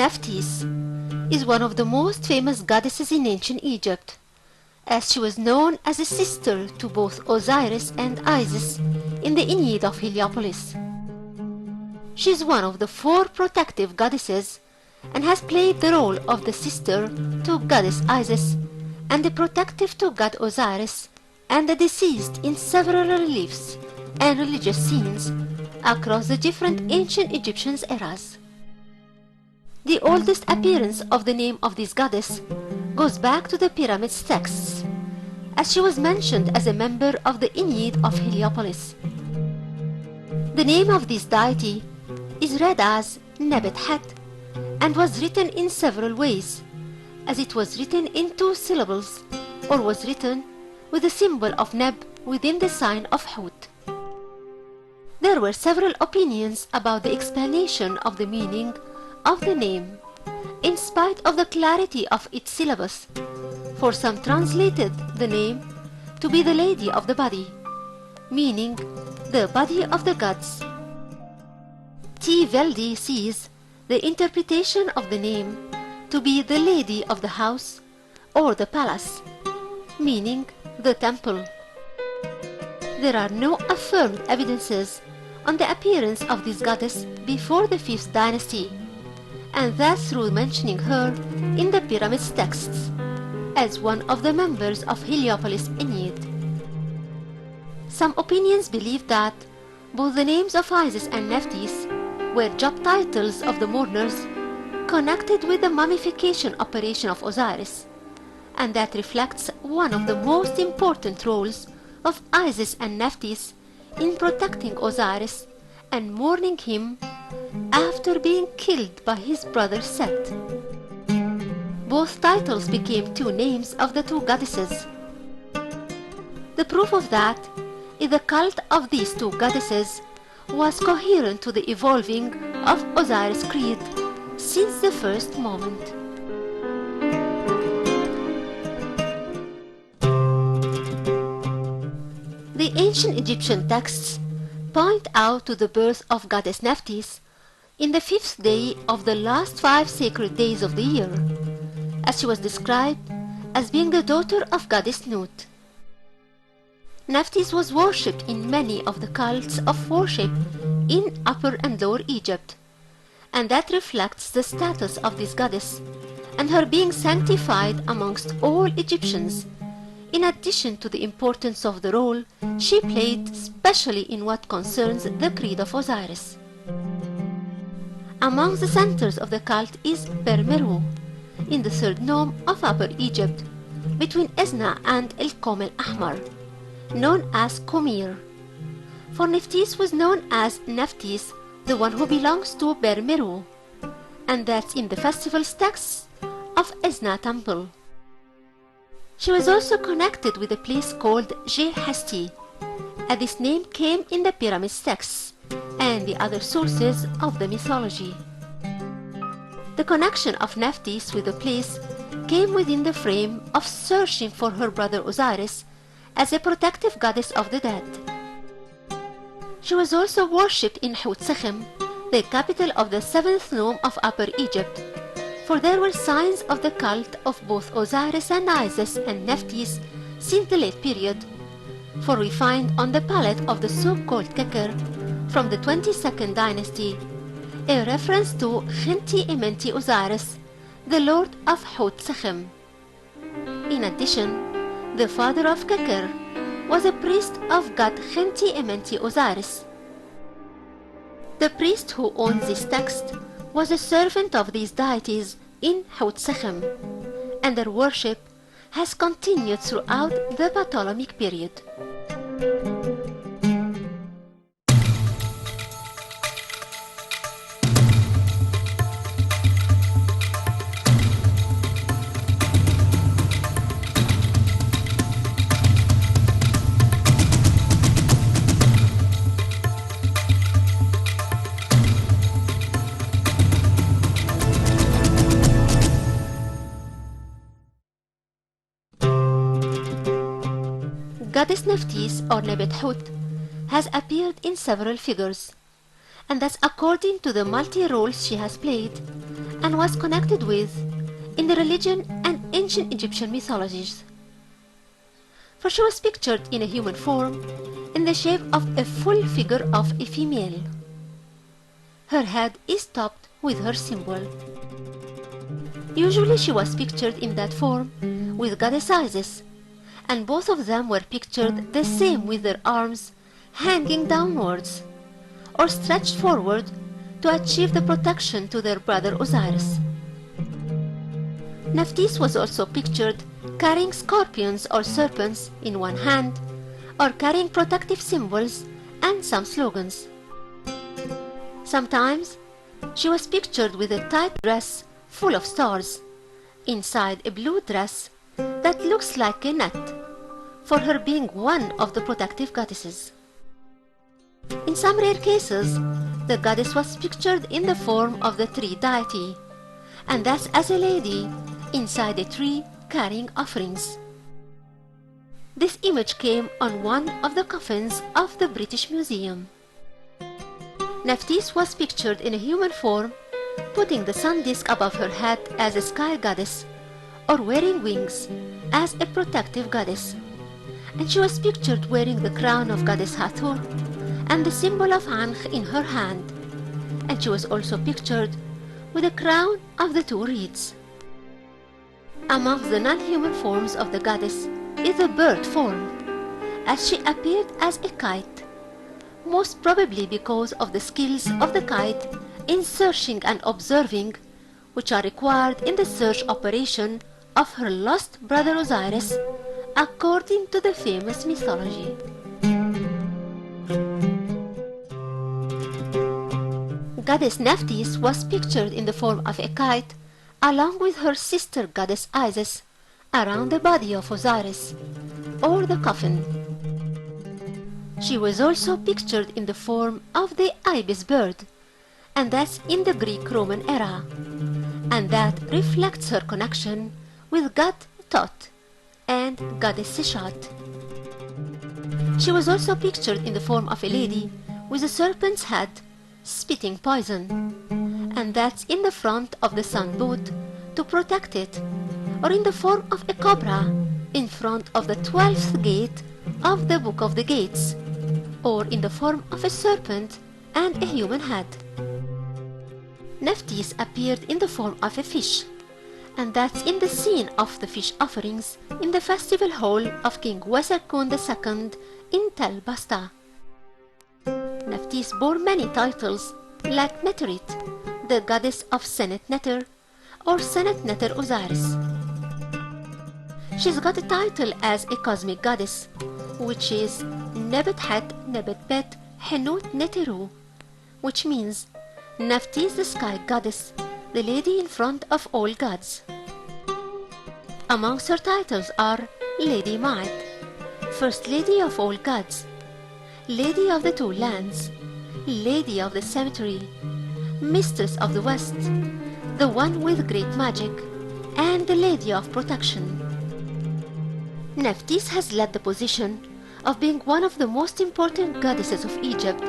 Nephthys is one of the most famous goddesses in ancient Egypt, as she was known as a sister to both Osiris and Isis in the Ennead of Heliopolis. She is one of the four protective goddesses and has played the role of the sister to goddess Isis and the protective to god Osiris and the deceased in several reliefs and religious scenes across the different ancient Egyptian eras. The oldest appearance of the name of this goddess goes back to the pyramid texts, as she was mentioned as a member of the Ennead of Heliopolis. The name of this deity is read as Nebet-Het and was written in several ways, as it was written in 2 syllables or was written with the symbol of Neb within the sign of Hut. There were several opinions about the explanation of the meaning of the name, in spite of the clarity of its syllabus, for some translated the name to be the Lady of the Body, meaning the body of the gods. T. Velde sees the interpretation of the name to be the Lady of the House or the Palace, meaning the temple. There are no affirmed evidences on the appearance of this goddess before the 5th dynasty, and that through mentioning her in the pyramid texts as one of the members of Heliopolis Ennead. Some opinions believe that both the names of Isis and Nephthys were job titles of the mourners connected with the mummification operation of Osiris, and that reflects one of the most important roles of Isis and Nephthys in protecting Osiris and mourning him after being killed by his brother Set. Both titles became 2 names of the 2 goddesses. The proof of that is the cult of these 2 goddesses was coherent to the evolving of Osiris' creed since the first moment. The ancient Egyptian texts point out to the birth of goddess Nephthys in the 5th day of the last 5 sacred days of the year, as she was described as being the daughter of goddess Nut. Nephthys was worshipped in many of the cults of worship in Upper and Lower Egypt, and that reflects the status of this goddess and her being sanctified amongst all Egyptians, in addition to the importance of the role she played, especially in what concerns the creed of Osiris. Among the centers of the cult is Per Meru, in the 3rd nome of Upper Egypt, between Esna and El Kom El Ahmar, known as Komir. For Nephthys was known as Nephthys, the one who belongs to Per Meru, and that's in the festival texts of Esna temple. She was also connected with a place called Je-Hesti, and this name came in the pyramid texts and the other sources of the mythology. The connection of Nephthys with the place came within the frame of searching for her brother Osiris as a protective goddess of the dead. She was also worshipped in Hut-Sechem, the capital of the 7th nome of Upper Egypt, for there were signs of the cult of both Osiris and Isis and Nephthys since the late period, for we find on the palette of the so-called Keker from the 22nd dynasty a reference to Khenti-Imenti Osiris, the lord of Hut-Sechem. In addition, the father of Keker was a priest of god Khenti-Imenti Osiris. The priest who owns this text was a servant of these deities in Hut-Sechem, and their worship has continued throughout the Ptolemaic period. Goddess Nephthys or Nebet-Het has appeared in several figures, and that's according to the multi-roles she has played and was connected with in the religion and ancient Egyptian mythologies. For she was pictured in a human form in the shape of a full figure of a female. Her head is topped with her symbol. Usually she was pictured in that form with goddess Isis, and both of them were pictured the same with their arms hanging downwards or stretched forward to achieve the protection to their brother Osiris. Nephthys was also pictured carrying scorpions or serpents in one hand, or carrying protective symbols and some slogans. Sometimes she was pictured with a tight dress full of stars, inside a blue dress that looks like a net, for her being one of the protective goddesses. In some rare cases, the goddess was pictured in the form of the tree deity, and thus as a lady inside a tree carrying offerings. This image came on one of the coffins of the British Museum. Nephthys was pictured in a human form, putting the sun disk above her head as a sky goddess, or wearing wings as a protective goddess. And she was pictured wearing the crown of goddess Hathor and the symbol of Ankh in her hand. And she was also pictured with a crown of the two reeds. Among the non-human forms of the goddess is the bird form, as she appeared as a kite, most probably because of the skills of the kite in searching and observing, which are required in the search operation of her lost brother Osiris, according to the famous mythology. Goddess Nephthys was pictured in the form of a kite, along with her sister goddess Isis, around the body of Osiris, or the coffin. She was also pictured in the form of the ibis bird, and that's in the Greek-Roman era, and that reflects her connection with god Thoth and goddess Seshat. She was also pictured in the form of a lady with a serpent's head spitting poison, and that's in the front of the sun boat to protect it, or in the form of a cobra in front of the 12th gate of the Book of the Gates, or in the form of a serpent and a human head. Nephthys appeared in the form of a fish, and that's in the scene of the fish offerings in the festival hall of King Weserkun II in Tel Basta. Nephthys bore many titles, like Neterit, the goddess of Senet Neter, or Senet Neter Osiris. She's got a title as a cosmic goddess, which is Nebet Het Nebet Bet Henut Neteru, which means Nephthys the sky goddess, the lady in front of all gods. Amongst her titles are Lady Ma'at, First Lady of all gods, Lady of the two lands, Lady of the cemetery, Mistress of the West, the one with great magic, and the Lady of protection. Nephthys has led the position of being one of the most important goddesses of Egypt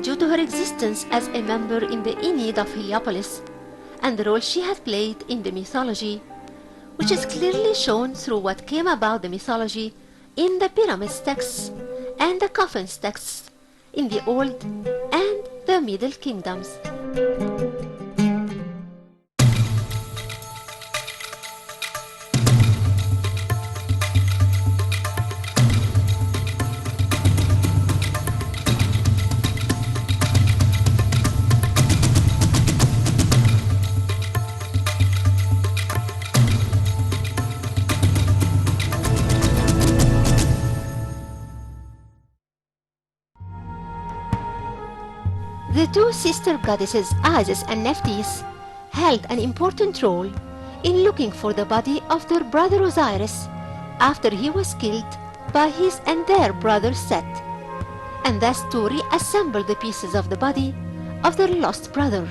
due to her existence as a member in the Aeneid of Heliopolis and the role she had played in the mythology, which is clearly shown through what came about the mythology in the pyramids texts and the coffins texts in the Old and the Middle Kingdoms. The two sister goddesses Isis and Nephthys held an important role in looking for the body of their brother Osiris after he was killed by his and their brother Set, and thus to reassemble the pieces of the body of their lost brother.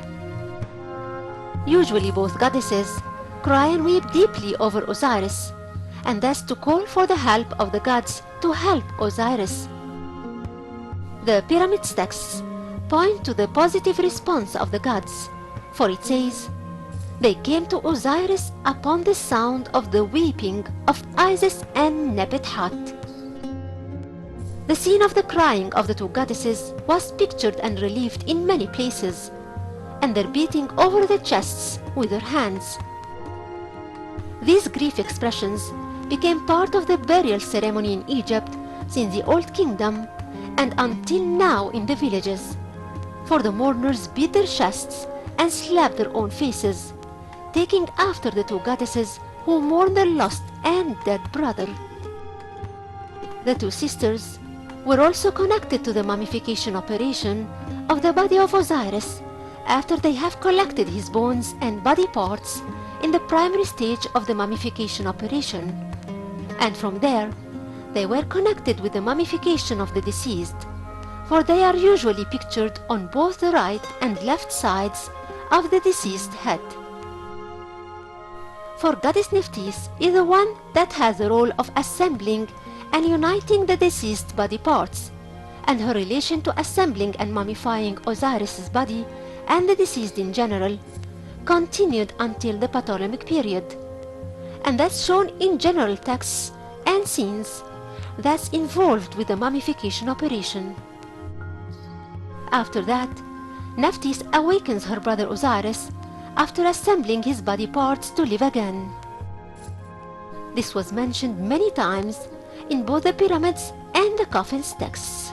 Usually both goddesses cry and weep deeply over Osiris, and thus to call for the help of the gods to help Osiris. The Pyramids texts point to the positive response of the gods, for it says, They came to Osiris upon the sound of the weeping of Isis and Nebet-Hat. The scene of the crying of the two goddesses was pictured and relieved in many places, and their beating over the chests with their hands. These grief expressions became part of the burial ceremony in Egypt since the Old Kingdom and until now in the villages, for the mourners beat their chests and slapped their own faces, taking after the two goddesses who mourn their lost and dead brother. The two sisters were also connected to the mummification operation of the body of Osiris after they have collected his bones and body parts in the primary stage of the mummification operation, and from there they were connected with the mummification of the deceased, for they are usually pictured on both the right and left sides of the deceased head. For Goddess Nephthys is the one that has the role of assembling and uniting the deceased body parts, and her relation to assembling and mummifying Osiris's body and the deceased in general continued until the Ptolemaic period, and that's shown in general texts and scenes that's involved with the mummification operation. After that, Nephthys awakens her brother Osiris after assembling his body parts to live again. This was mentioned many times in both the pyramids and the coffins texts.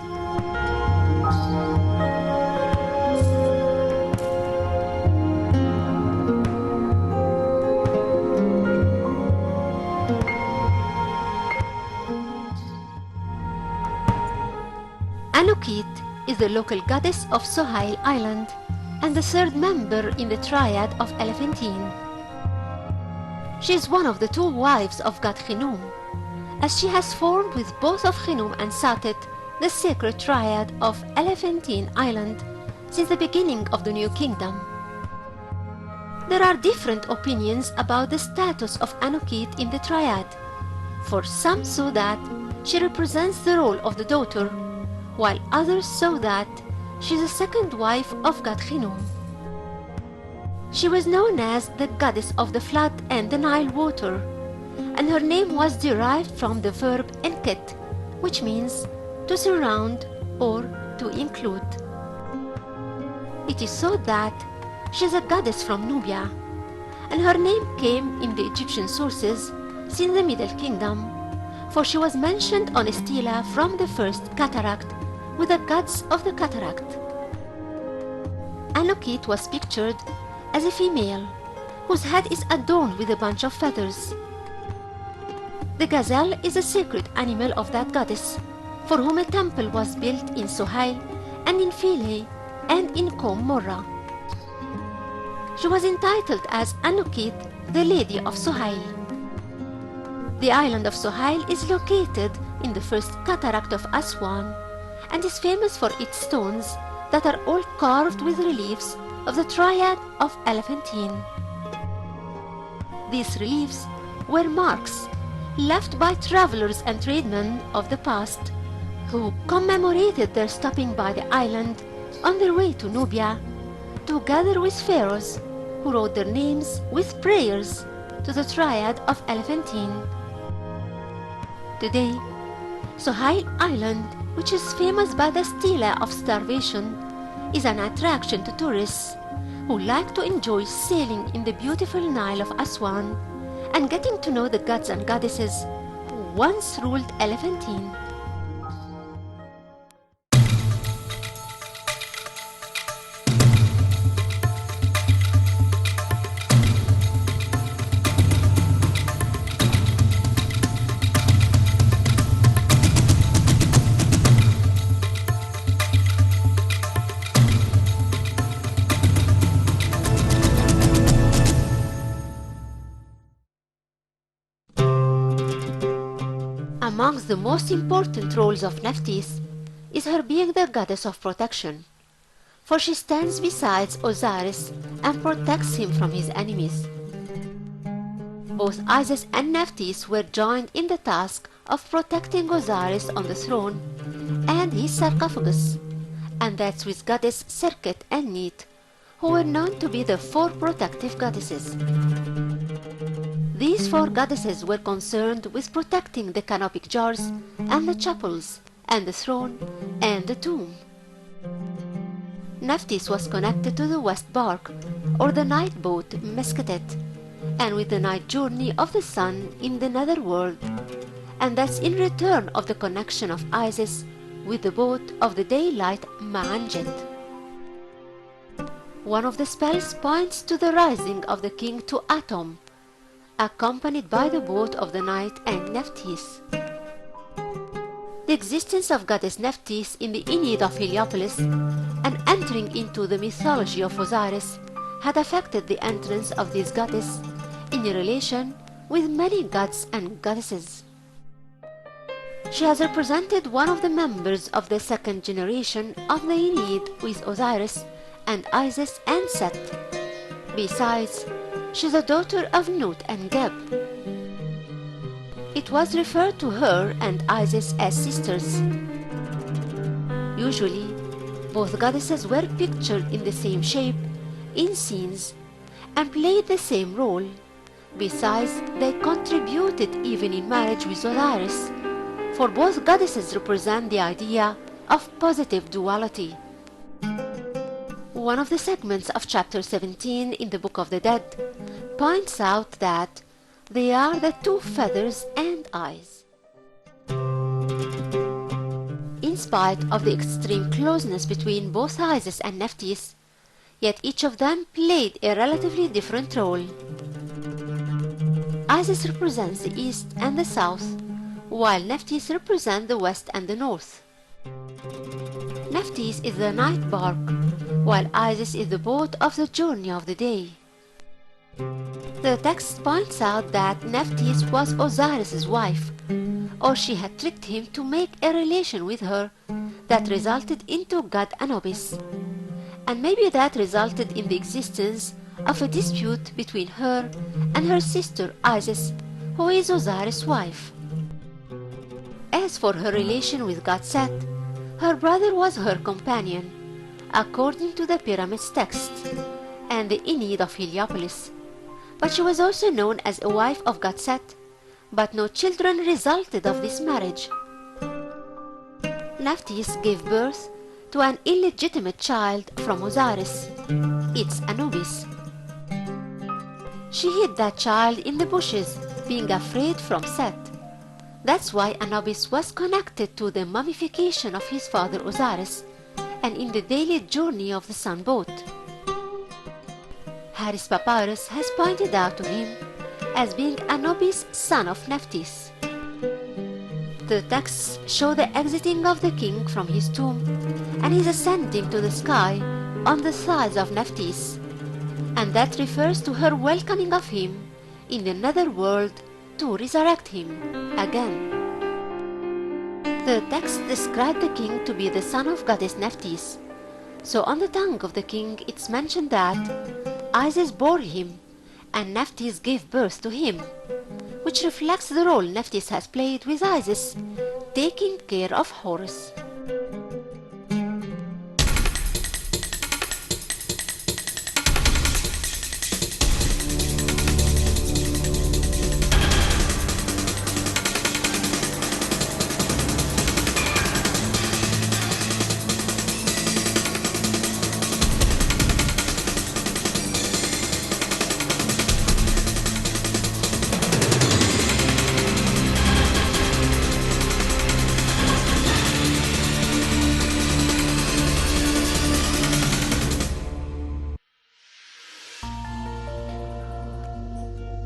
Anokit is the local goddess of Sohail Island and the third member in the triad of Elephantine. She is one of the two wives of god Khnum, as she has formed with both of Khnum and Satet the sacred triad of Elephantine Island since the beginning of the New Kingdom. There are different opinions about the status of Anokit in the triad, for some saw that she represents the role of the daughter, while others saw that she is the second wife of god Khnum. She was known as the goddess of the flood and the Nile water, and her name was derived from the verb enket, which means to surround or to include. It is thought that she is a goddess from Nubia, and her name came in the Egyptian sources since the Middle Kingdom, for she was mentioned on a stela from the first cataract with the gods of the cataract. Anokit was pictured as a female whose head is adorned with a bunch of feathers. The gazelle is a sacred animal of that goddess, for whom a temple was built in Sohail and in Philae and in Qom Morra. She was entitled as Anokit, the Lady of Sohail. The island of Sohail is located in the first cataract of Aswan and is famous for its stones that are all carved with reliefs of the triad of Elephantine. These reliefs were marks left by travelers and tradesmen of the past who commemorated their stopping by the island on their way to Nubia, together with pharaohs who wrote their names with prayers to the triad of Elephantine. Today, Sohail Island, which is famous by the stela of starvation, is an attraction to tourists who like to enjoy sailing in the beautiful Nile of Aswan and getting to know the gods and goddesses who once ruled Elephantine. Amongst the most important roles of Nephthys is her being the goddess of protection, for she stands beside Osiris and protects him from his enemies. Both Isis and Nephthys were joined in the task of protecting Osiris on the throne and his sarcophagus, and that's with goddess Serket and Neith, who were known to be the four protective goddesses. These four goddesses were concerned with protecting the canopic jars and the chapels and the throne and the tomb. Nephthys was connected to the west bark, or the night boat Mesketet, and with the night journey of the sun in the netherworld, and thus in return of the connection of Isis with the boat of the daylight Ma'anjet. One of the spells points to the rising of the king to Atum, accompanied by the boat of the night and Nephthys. The existence of goddess Nephthys in the Aeneid of Heliopolis and entering into the mythology of Osiris had affected the entrance of this goddess in relation with many gods and goddesses. She has represented one of the members of the second generation of the Aeneid with Osiris and Isis and Set. Besides, she is a daughter of Nut and Geb. It was referred to her and Isis as sisters. Usually, both goddesses were pictured in the same shape, in scenes, and played the same role. Besides, they contributed even in marriage with Osiris, for both goddesses represent the idea of positive duality. One of the segments of chapter 17 in the Book of the Dead points out that they are the two feathers and eyes. In spite of the extreme closeness between both Isis and Nephthys, yet each of them played a relatively different role. Isis represents the east and the south, while Nephthys represents the west and the north. Nephthys is the night bark, while Isis is the boat of the journey of the day. The text points out that Nephthys was Osiris's wife, or she had tricked him to make a relation with her that resulted into god Anubis, and maybe that resulted in the existence of a dispute between her and her sister Isis, who is Osiris' wife. As for her relation with god Set, her brother was her companion, according to the Pyramids text and the Aeneid of Heliopolis, but she was also known as a wife of god Set, but no children resulted of this marriage. Nephthys gave birth to an illegitimate child from Osiris, its Anubis. She hid that child in the bushes, being afraid from Set. That's why Anubis was connected to the mummification of his father Osiris and in the daily journey of the sun boat. Harris Papyrus has pointed out to him as being Anubis, son of Nephthys. The texts show the exiting of the king from his tomb and his ascending to the sky on the thighs of Nephthys, and that refers to her welcoming of him in the netherworld to resurrect him again. The text described the king to be the son of goddess Nephthys, so on the tongue of the king it's mentioned that Isis bore him and Nephthys gave birth to him, which reflects the role Nephthys has played with Isis, taking care of Horus.